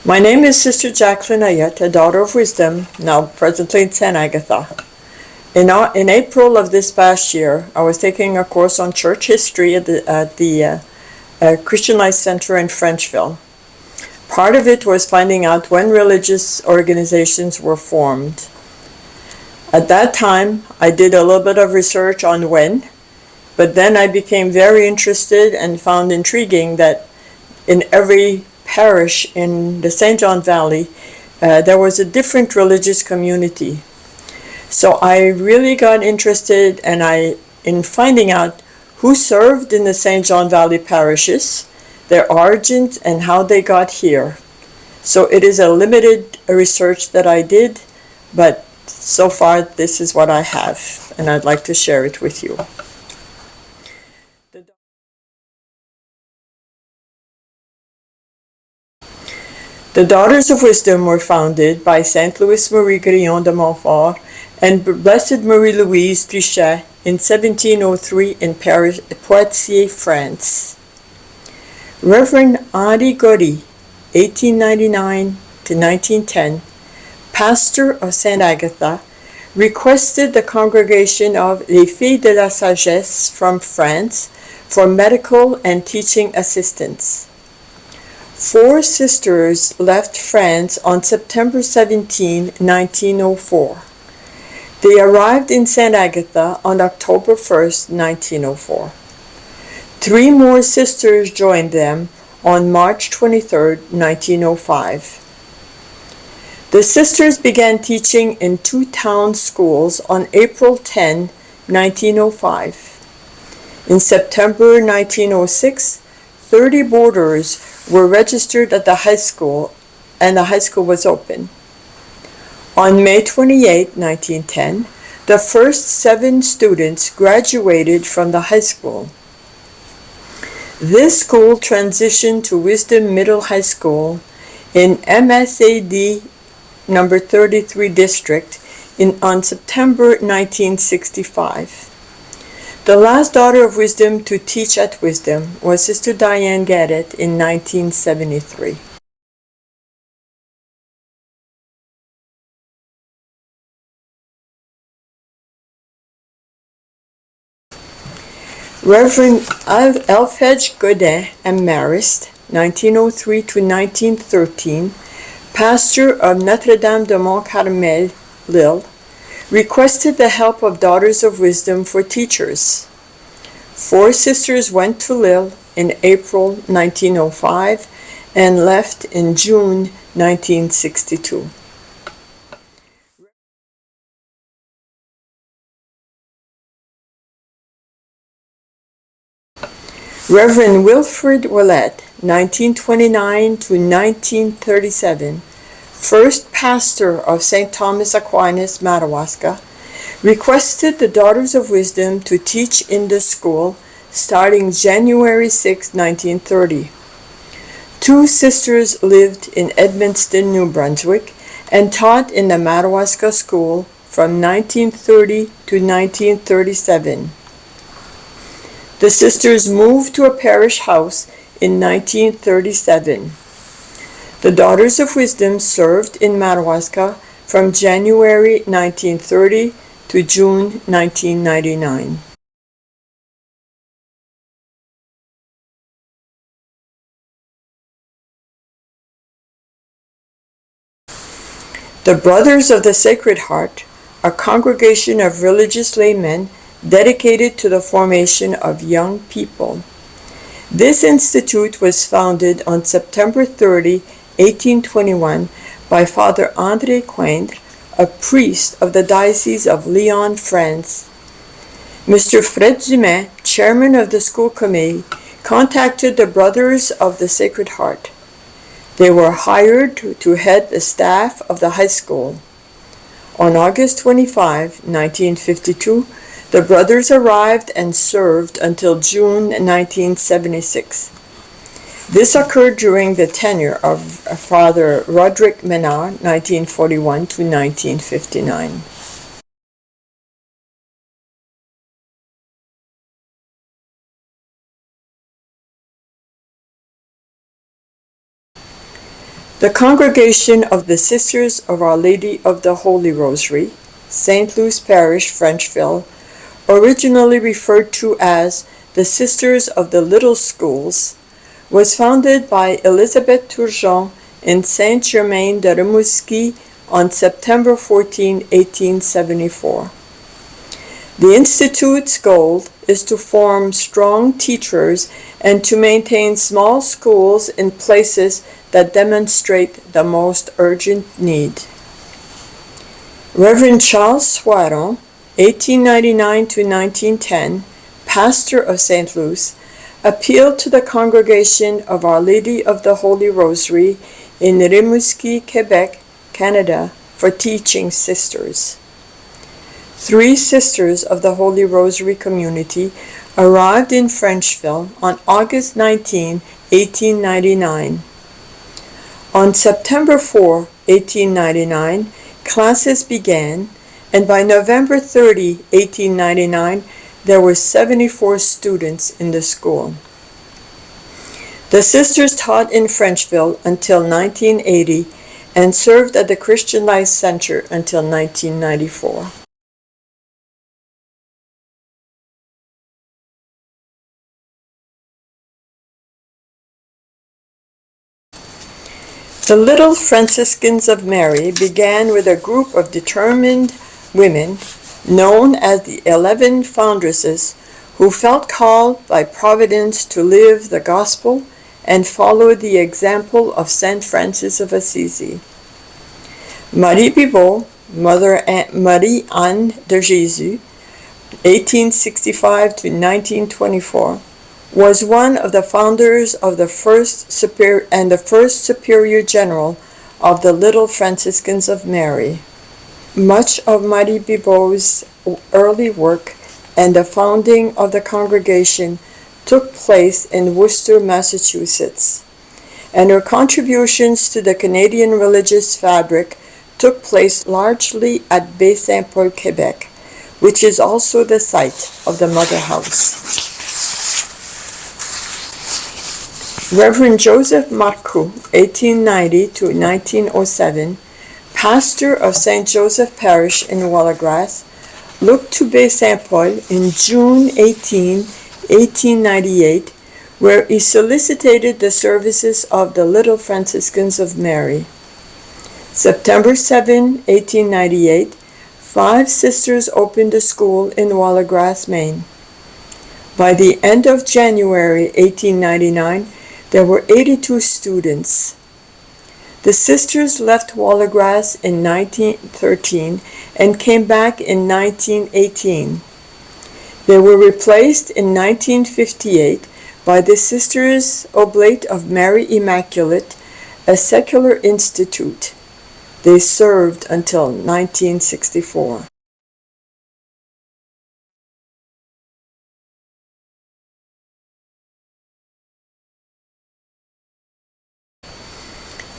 My name is Sister Jacquline Ayotte, a daughter of wisdom, now presently in St. Agatha. In April of this past year, I was taking a course on church history at the Christian Life Center in Frenchville. Part of it was finding out when religious organizations were formed. At that time, I did a little bit of research on when, but then I became very interested and found intriguing that in every parish in the St. John Valley, there was a different religious community. So I really got interested in finding out who served in the St. John Valley parishes, their origins, and how they got here. So it is a limited research that I did, but so far this is what I have, and I'd like to share it with you. The Daughters of Wisdom were founded by Saint Louis Marie Grillon de Montfort and Blessed Marie-Louise Trichet in 1703 in Poitiers, France. Reverend Henri Gory, 1899 to 1910, pastor of St. Agatha, requested the congregation of Les Filles de la Sagesse from France for medical and teaching assistance. 4 sisters left France on September 17, 1904. They arrived in St. Agatha on October 1st, 1904. 3 more sisters joined them on March 23, 1905. The sisters began teaching in 2 town schools on April 10, 1905. In September 1906, 30 boarders were registered at the high school, and the high school was open. On May 28, 1910, the first 7 students graduated from the high school. This school transitioned to Wisdom Middle High School in MSAD number 33 district on September 1965. The last daughter of Wisdom to teach at Wisdom was Sister Diane Gadet in 1973. Reverend Alphege Godin, Emarist, 1903 to 1913, pastor of Notre-Dame de Mont-Carmel, Lille, requested the help of Daughters of Wisdom for teachers. 4 sisters went to Lille in April 1905 and left in June 1962. Reverend Wilfrid Willett, 1929 to 1937, first pastor of St. Thomas Aquinas, Madawaska, requested the Daughters of Wisdom to teach in the school starting January 6, 1930. 2 sisters lived in Edmundston, New Brunswick, and taught in the Madawaska School from 1930 to 1937. The sisters moved to a parish house in 1937. The Daughters of Wisdom served in Madawaska from January 1930 to June 1999. The Brothers of the Sacred Heart, a congregation of religious laymen dedicated to the formation of young people. This institute was founded on September 30, 1821 by Father André Coindre, a priest of the Diocese of Lyon, France. Mr. Fred Dumain, chairman of the school committee, contacted the Brothers of the Sacred Heart. They were hired to head the staff of the high school. On August 25, 1952, the brothers arrived and served until June 1976. This occurred during the tenure of Father Roderick Menard, 1941 to 1959. The Congregation of the Sisters of Our Lady of the Holy Rosary, St. Louis Parish, Frenchville, originally referred to as the Sisters of the Little Schools, was founded by Elizabeth Turgeon in Saint-Germain-de-Rimouski on September 14, 1874. The Institute's goal is to form strong teachers and to maintain small schools in places that demonstrate the most urgent need. Reverend Charles Soiron, 1899 to 1910, pastor of St. Louis, appealed to the Congregation of Our Lady of the Holy Rosary in Rimouski, Quebec, Canada, for teaching sisters. 3 sisters of the Holy Rosary community arrived in Frenchville on August 19, 1899. On September 4, 1899, classes began, and by November 30, 1899, there were 74 students in the school. The sisters taught in Frenchville until 1980 and served at the Christian Life Center until 1994. The Little Franciscans of Mary began with a group of determined women known as the 11 Foundresses who felt called by Providence to live the gospel and follow the example of Saint Francis of Assisi. Marie Bibot, Mother Marie-Anne de Jesus, 1865 to 1924, was one of the founders of the first superior general of the Little Franciscans of Mary. Much of Marie Bibot's early work and the founding of the congregation took place in Worcester, Massachusetts, and her contributions to the Canadian religious fabric took place largely at Baie-Saint-Paul, Quebec, which is also the site of the Mother House. Reverend Joseph Marcoux, 1890 to 1907, pastor of St. Joseph Parish in Wallagrass, looked to Baie-Saint-Paul in June 18, 1898, where he solicited the services of the Little Franciscans of Mary. September 7, 1898, 5 sisters opened a school in Wallagrass, Maine. By the end of January 1899, there were 82 students. The sisters left Wallagrass in 1913 and came back in 1918. They were replaced in 1958 by the Sisters Oblate of Mary Immaculate, a secular institute. They served until 1964.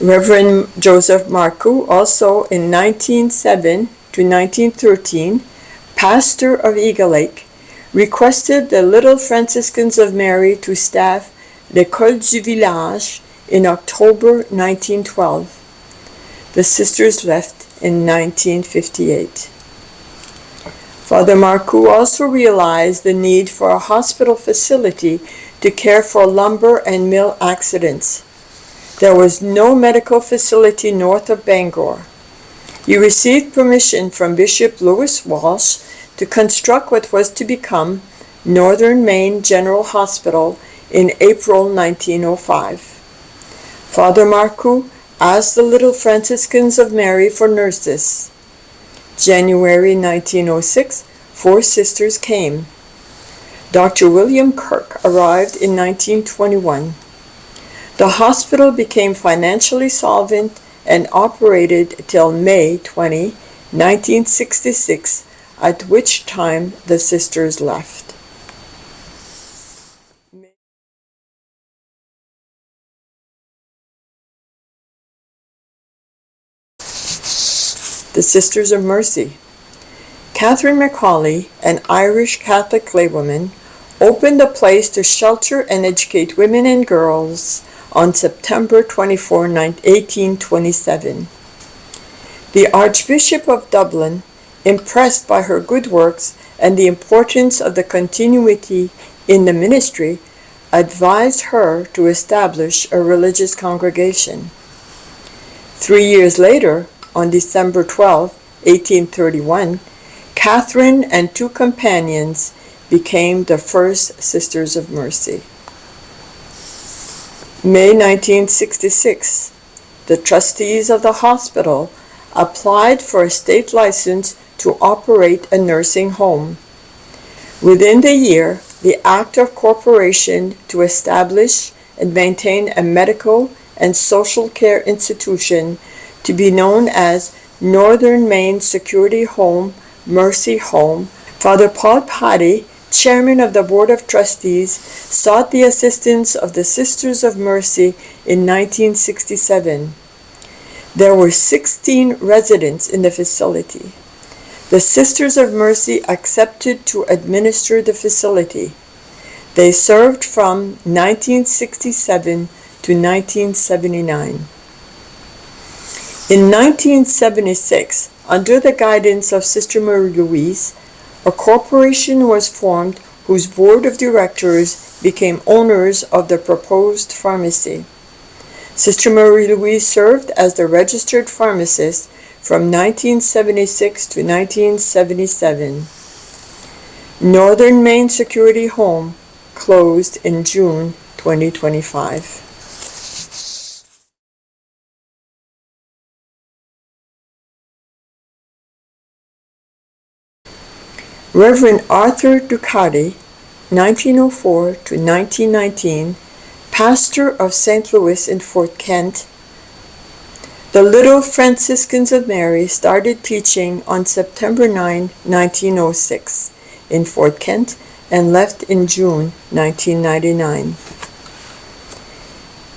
Reverend Joseph Marcoux, also in 1907 to 1913, pastor of Eagle Lake, requested the Little Franciscans of Mary to staff l'École du Village in October 1912. The sisters left in 1958. Father Marcoux also realized the need for a hospital facility to care for lumber and mill accidents. There was no medical facility north of Bangor. He received permission from Bishop Lewis Walsh to construct what was to become Northern Maine General Hospital in April 1905. Father Marcoux asked the Little Franciscans of Mary for nurses. January 1906, 4 sisters came. Dr. William Kirk arrived in 1921. The hospital became financially solvent and operated till May 20, 1966, at which time the sisters left. The Sisters of Mercy. Catherine Macaulay, an Irish Catholic laywoman, opened a place to shelter and educate women and girls on September 24, 1827. The Archbishop of Dublin, impressed by her good works and the importance of the continuity in the ministry, advised her to establish a religious congregation. 3 years later, on December 12, 1831, Catherine and 2 companions became the first Sisters of Mercy. May 1966, the trustees of the hospital applied for a state license to operate a nursing home. Within the year, the Act of Corporation to establish and maintain a medical and social care institution to be known as Northern Maine Security Home, Mercy Home. Father Paul Paddy, chairman of the Board of Trustees, sought the assistance of the Sisters of Mercy in 1967. There were 16 residents in the facility. The Sisters of Mercy accepted to administer the facility. They served from 1967 to 1979. In 1976, under the guidance of Sister Marie Louise, a corporation was formed whose board of directors became owners of the proposed pharmacy. Sister Marie Louise served as the registered pharmacist from 1976 to 1977. Northern Maine Security Home closed in June 2025. Reverend Arthur Ducati, 1904 to 1919, pastor of St. Louis in Fort Kent. The Little Franciscans of Mary started teaching on September 9, 1906 in Fort Kent and left in June 1999.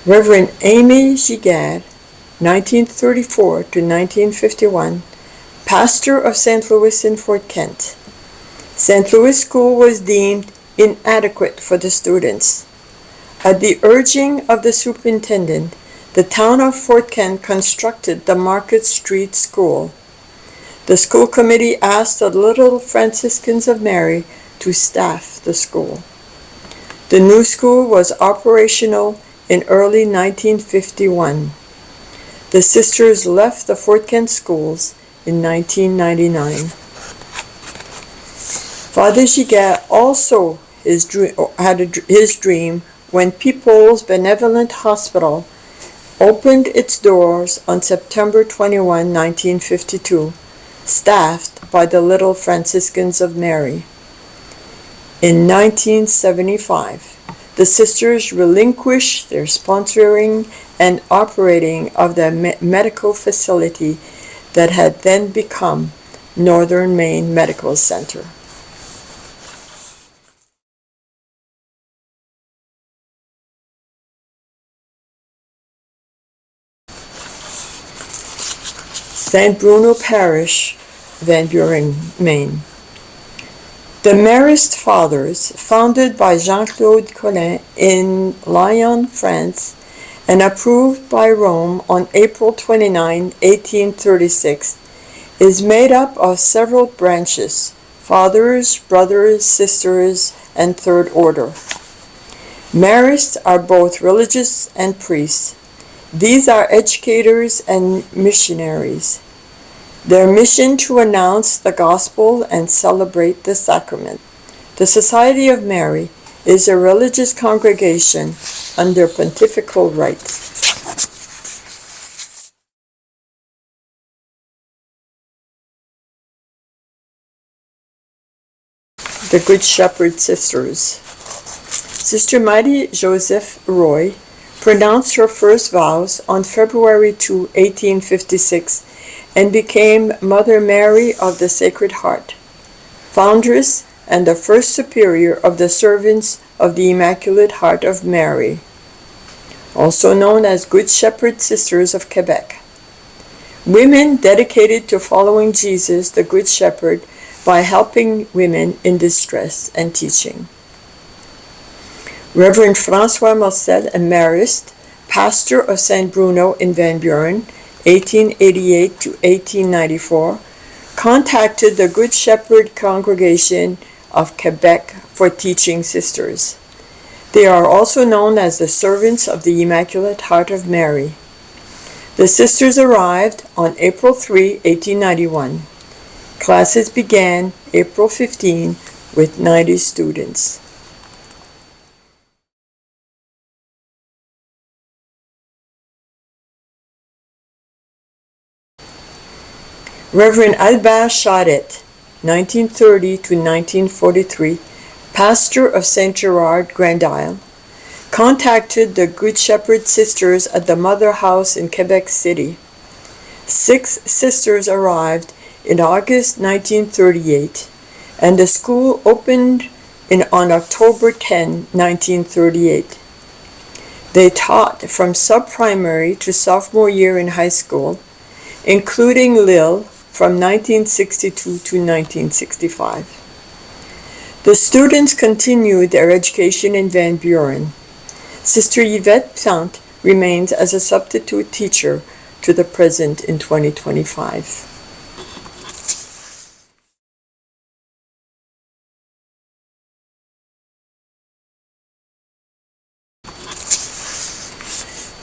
Reverend Amy Giguère, 1934 to 1951, pastor of St. Louis in Fort Kent. St. Louis School was deemed inadequate for the students. At the urging of the superintendent, the town of Fort Kent constructed the Market Street School. The school committee asked the Little Franciscans of Mary to staff the school. The new school was operational in early 1951. The sisters left the Fort Kent schools in 1999. Father Giguère also had his dream when People's Benevolent Hospital opened its doors on September 21, 1952, staffed by the Little Franciscans of Mary. In 1975, the sisters relinquished their sponsoring and operating of the medical facility that had then become Northern Maine Medical Center. St. Bruno Parish, Van Buren, Maine. The Marist Fathers, founded by Jean-Claude Collin in Lyon, France, and approved by Rome on April 29, 1836, is made up of several branches: Fathers, Brothers, Sisters, and Third Order. Marists are both religious and priests. These are educators and missionaries. Their mission to announce the gospel and celebrate the sacrament. The Society of Mary is a religious congregation under pontifical right. The Good Shepherd Sisters. Sister Marie Joseph Roy pronounced her first vows on February 2, 1856, and became Mother Mary of the Sacred Heart, foundress and the first superior of the Servants of the Immaculate Heart of Mary, also known as Good Shepherd Sisters of Quebec. Women dedicated to following Jesus, the Good Shepherd, by helping women in distress and teaching. Reverend François Marcel, a Marist, pastor of St. Bruno in Van Buren, 1888 to 1894, contacted the Good Shepherd Congregation of Quebec for teaching sisters. They are also known as the Servants of the Immaculate Heart of Mary. The sisters arrived on April 3, 1891. Classes began April 15 with 90 students. Reverend Albert Charette, 1930 to 1943, pastor of St. Gerard, Grand Isle, contacted the Good Shepherd Sisters at the Mother House in Quebec City. 6 sisters arrived in August 1938, and the school opened on October 10, 1938. They taught from sub-primary to sophomore year in high school, including Lille from 1962 to 1965. The students continued their education in Van Buren. Sister Yvette Plante remains as a substitute teacher to the present in 2025.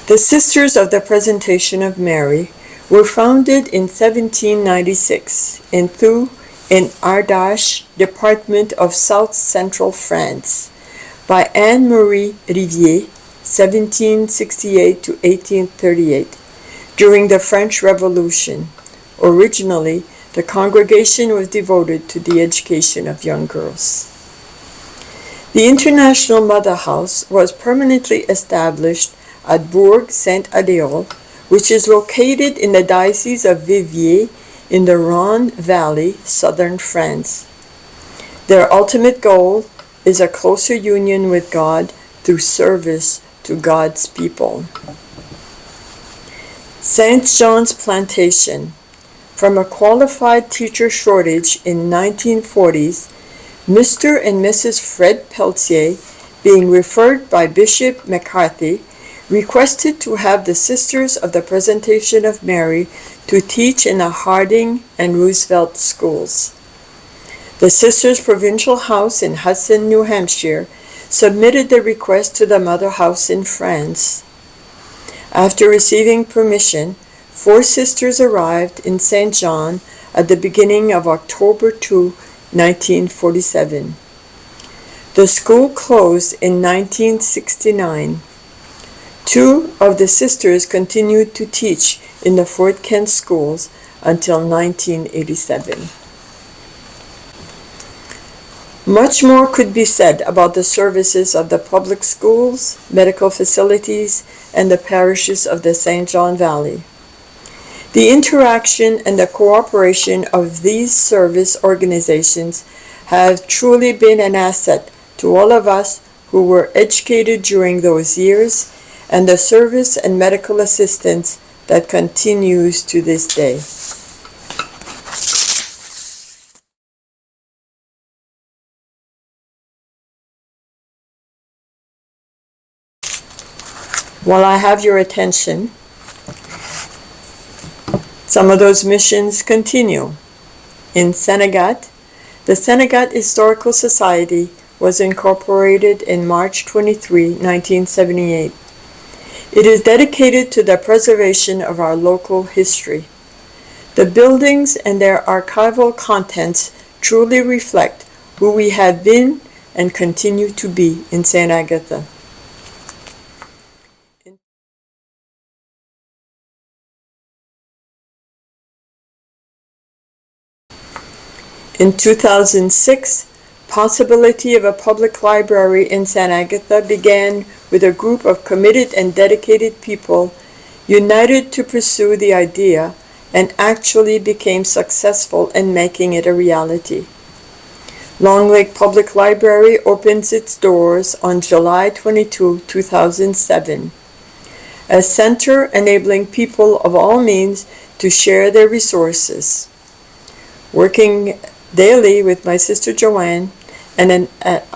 The Sisters of the Presentation of Mary were founded in 1796 in Thou in Ardèche, department of South Central France, by Anne-Marie Rivière, 1768 to 1838, during the French Revolution. Originally, the congregation was devoted to the education of young girls. The International Mother House was permanently established at Bourg Saint-Adéol, which is located in the Diocese of Viviers in the Rhône Valley, southern France. Their ultimate goal is a closer union with God through service to God's people. St. John's Plantation. From a qualified teacher shortage in 1940s, Mr. and Mrs. Fred Peltier, being referred by Bishop McCarthy, requested to have the Sisters of the Presentation of Mary to teach in the Harding and Roosevelt schools. The Sisters' Provincial House in Hudson, New Hampshire, submitted the request to the Mother House in France. After receiving permission, 4 sisters arrived in St. John at the beginning of October 2, 1947. The school closed in 1969. 2 of the sisters continued to teach in the Fort Kent schools until 1987. Much more could be said about the services of the public schools, medical facilities, and the parishes of the St. John Valley. The interaction and the cooperation of these service organizations have truly been an asset to all of us who were educated during those years, and the service and medical assistance that continues to this day. While I have your attention, some of those missions continue. In Senegat, the Senegat Historical Society was incorporated in March 23, 1978. It is dedicated to the preservation of our local history. The buildings and their archival contents truly reflect who we have been and continue to be in St. Agatha. In 2006, possibility of a public library in St. Agatha began with a group of committed and dedicated people united to pursue the idea and actually became successful in making it a reality. Long Lake Public Library opens its doors on July 22, 2007, a center enabling people of all means to share their resources. Working daily with my sister Joanne and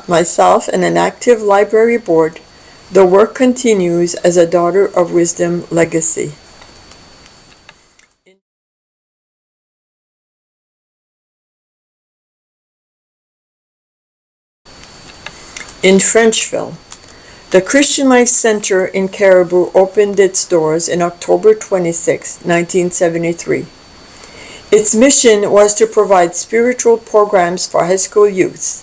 myself and an active library board, The work continues as a Daughter of Wisdom legacy. In Frenchville, the Christian Life Center in Caribou opened its doors in October 26, 1973. Its mission was to provide spiritual programs for high school youth.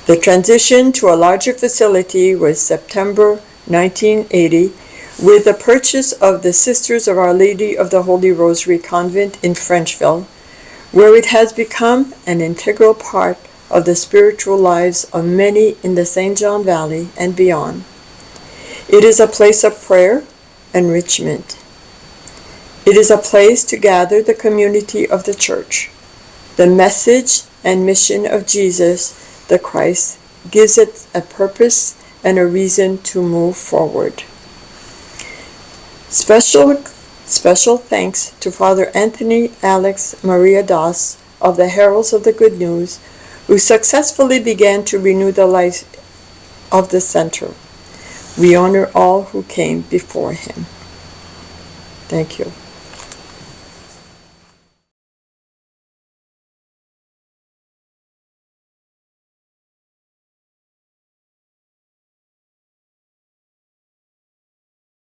The transition to a larger facility was September 1980 with the purchase of the Sisters of Our Lady of the Holy Rosary Convent in Frenchville, where it has become an integral part of the spiritual lives of many in the St. John Valley and beyond. It is a place of prayer, enrichment. It is a place to gather the community of the Church. The message and mission of Jesus, the Christ, gives it a purpose and a reason to move forward. Special thanks to Father Anthony Alex Maria Das of the Heralds of the Good News, who successfully began to renew the life of the center. We honor all who came before him. Thank you.